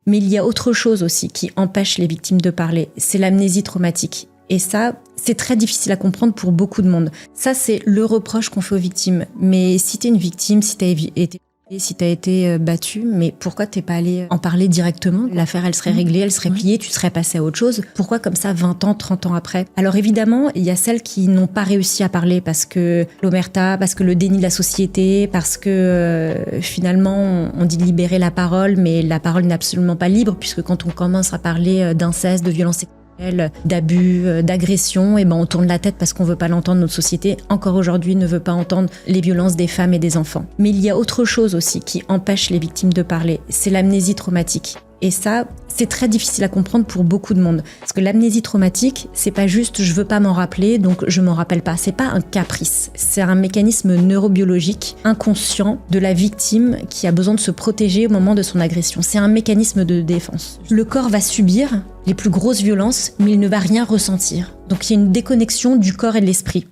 Mais il y a autre chose aussi qui empêche les victimes de parler, c'est l'amnésie traumatique. Et ça, c'est très difficile à comprendre pour beaucoup de monde. Ça, c'est le reproche qu'on fait aux victimes. Mais si t'es une victime, si t'as été battu, mais pourquoi t'es pas allé en parler directement? L'affaire, elle serait réglée, elle serait pliée, tu serais passé à autre chose. Pourquoi comme ça 20 ans, 30 ans après? Alors évidemment, il y a celles qui n'ont pas réussi à parler parce que l'omerta, parce que le déni de la société, parce que finalement on dit de libérer la parole, mais la parole n'est absolument pas libre, puisque quand on commence à parler d'inceste, de violence sexuelle, d'abus, d'agression, et ben on tourne la tête parce qu'on veut pas l'entendre. Notre société, encore aujourd'hui, ne veut pas entendre les violences des femmes et des enfants. Mais il y a autre chose aussi qui empêche les victimes de parler, c'est l'amnésie traumatique. Et ça, c'est très difficile à comprendre pour beaucoup de monde. Parce que l'amnésie traumatique, c'est pas juste je veux pas m'en rappeler, donc je m'en rappelle pas. C'est pas un caprice. C'est un mécanisme neurobiologique inconscient de la victime qui a besoin de se protéger au moment de son agression. C'est un mécanisme de défense. Le corps va subir les plus grosses violences, mais il ne va rien ressentir. Donc il y a une déconnexion du corps et de l'esprit.